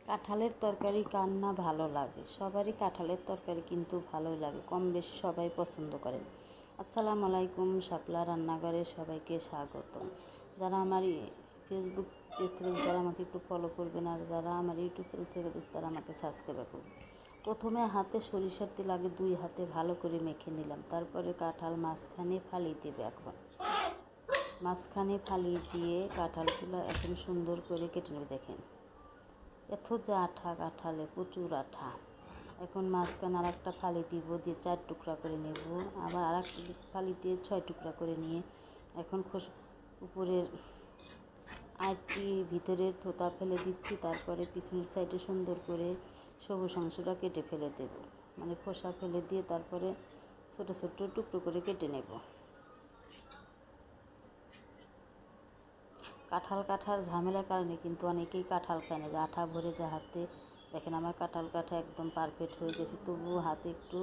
কাঁঠালের তরকারি কার না ভালো লাগে? সবারই কাঁঠালের তরকারি কিন্তু ভালোই লাগে, কম বেশি সবাই পছন্দ করেন। আসসালামু আলাইকুম, শাপলা রান্নাঘরে সবাইকে স্বাগতম। যারা আমার ফেসবুক পেজ থেকে তারা আমাকে একটু ফলো করবেন, আর যারা আমার ইউটিউব চ্যানেল থেকে তারা আমাকে সাবস্ক্রাইব করবেন। প্রথমে হাতে সরিষার তেল আগে 2 হাতে ভালো করে মেখে নিলাম, তারপরে কাঁঠাল মাঝখানে ফালি দেবে। এখন মাঝখানে ফালি দিয়ে কাঁঠালগুলো এখন সুন্দর করে কেটে নেবে। দেখেন এত যে আঠা, কাঁঠালে প্রচুর আঠা। এখন মাঝখানে আর একটা ফালি দিব, দিয়ে 4 টুকরা করে নেব। আবার আর একটা ফালি দিয়ে 6 টুকরা করে নিয়ে এখন উপরের আইটি ভিতরের থোতা ফেলে দিচ্ছি। তারপরে পিছনের সাইডে সুন্দর করে সবুজ অংশটা কেটে ফেলে দেব, মানে খোসা ফেলে দিয়ে তারপরে ছোট ছোট টুকরো করে কেটে নেব। কাঁঠাল কাটার ঝামেলার কারণে কিন্তু অনেকেই কাঁঠাল খায় না, যে আঠা ভরে যায় হাতে। দেখেন আমার কাঁঠাল কাটা একদম পারফেক্ট হয়ে গেছে, তবুও হাতে একটু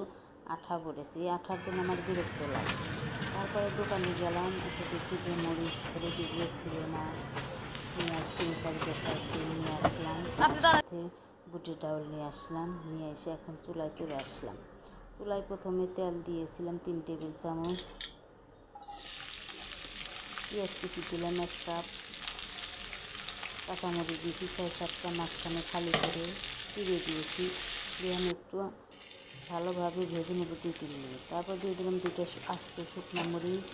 আঠা ভরেছে। এই আঠার জন্য আমার বিরক্ত লাগে। তারপরে দোকানে গেলাম, এসে দেখি যে মরিচ হলুদ এগুলো ছিল না। নিয়ে আইসক্রিম প্যাকেট আইসক্রিম নিয়ে আসলাম, সাথে বুটের ডাউল নিয়ে আসলাম। নিয়ে এসে এখন চুলায় চলে আসলাম। চুলায় প্রথমে তেল দিয়েছিলাম 3 টেবিল চামচ, পেঁয়াজ কুচি দিলাম 1 কাপ, কাঁচামরিচ দিয়েছি 6-7টা, মাঝখানে খালি করে চিড়ে দিয়েছি। দিয়ে আমি একটু ভালোভাবে ভেজে নেব 2-3 মিনিট। তারপর দিয়ে দিলাম 2টা আস্ত শুকনো মরিচ,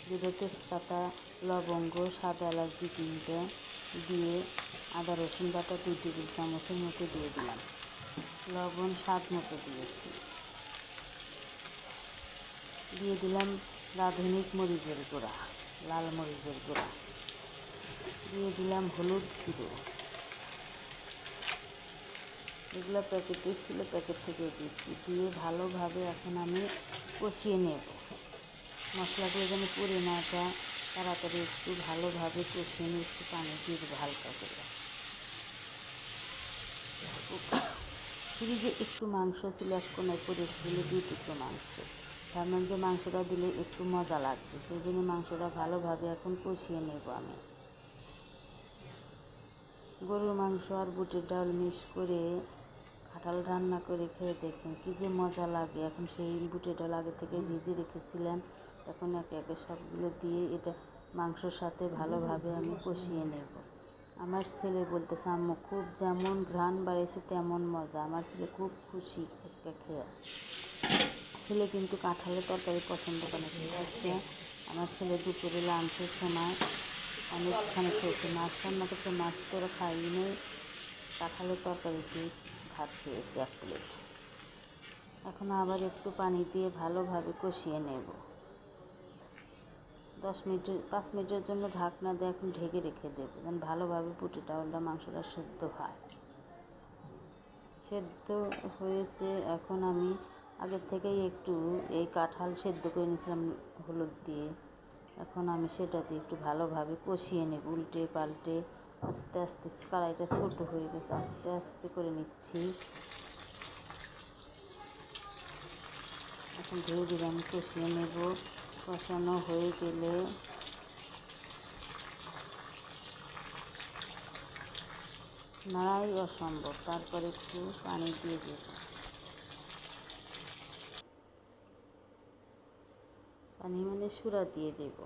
2টা তেজপাতা, লবঙ্গ, সাদা এলাচ 2-3টে দিয়ে আদা রসুন বাটা 2 টেবিল চামচের মতো দিয়ে দিলাম। লবণ স্বাদ মতো দিয়েছি। দিয়ে দিলাম রাঁধুনি মরিচের গুঁড়া, লাল মরিচের গুঁড়া। দিয়ে দিলাম হলুদ গুঁড়ো, এগুলো প্যাকেটে ছিল, প্যাকেট থেকে দিচ্ছি। দিয়ে ভালোভাবে এখন আমি কষিয়ে নেব। মশলাগুলো যেন পুড়ে না যায়, তাড়াতাড়ি একটু ভালোভাবে কষিয়ে নিয়ে একটু পানি দিয়ে দেবো হালকা করে। ফ্রিজে একটু মাংস ছিল, 1 কোনায় পড়ে ছিল 2 টুকরো মাংস। ভাবলাম যে মাংসটা দিলে একটু মজা লাগবে, সেই জন্য মাংসটা ভালোভাবে এখন কষিয়ে নেব আমি। গরুর মাংস আর বুটের ডাল মিক্স করে কাঁঠাল রান্না করে খেয়ে দেখুন কী যে মজা লাগে। এখন সেই বুটের ডাল আগে থেকে ভিজে রেখেছিলাম, এখন একে একে সবগুলো দিয়ে এটা মাংসর সাথে ভালোভাবে আমি কষিয়ে নেব। আমার ছেলে বলতেছে আম্মু খুব যেমন ঘ্রাণ বাড়াইছে তেমন মজা। আমার ছেলে খুব খুশি আজকে খেয়ে। ছেলে কিন্তু কাঁঠালের তরকারি পছন্দ করে না। আজকে আমার ছেলে দুপুরে লাঞ্চের সময় অনেকখানে খেয়েছে। মাছ রান্না করতে, মাছ তো ওরা খাইনি, নেই, কাঁঠালের তরকারি দিয়ে ভাত খেয়েছে 1 প্লেট। এখন আবার একটু পানি দিয়ে ভালোভাবে কষিয়ে নেব। 5 মিনিটের জন্য ঢাকনা দিয়ে এখন ঢেকে রেখে দেবো, যেন ভালোভাবে বুটের ডালটা মাংসটা সেদ্ধ হয়। সেদ্ধ হয়েছে। এখন আমি আগের থেকেই একটু এই কাঁঠাল সেদ্ধ করে নিয়েছিলাম হলুদ দিয়ে। এখন আমি সেটা দিয়ে একটু ভালোভাবে কষিয়ে নেব, উল্টে পাল্টে আস্তে আস্তে। কড়াইটা ছোটো হয়ে গেছে, আস্তে আস্তে করে নিচ্ছি। এখন ধীরে ধীরে আমি কষিয়ে নেব। কষানো হয়ে গেলে নাড়াই অসম্ভব, তারপরে একটু পানি দিয়ে দেব। পানি মানে সুরা দিয়ে দেব।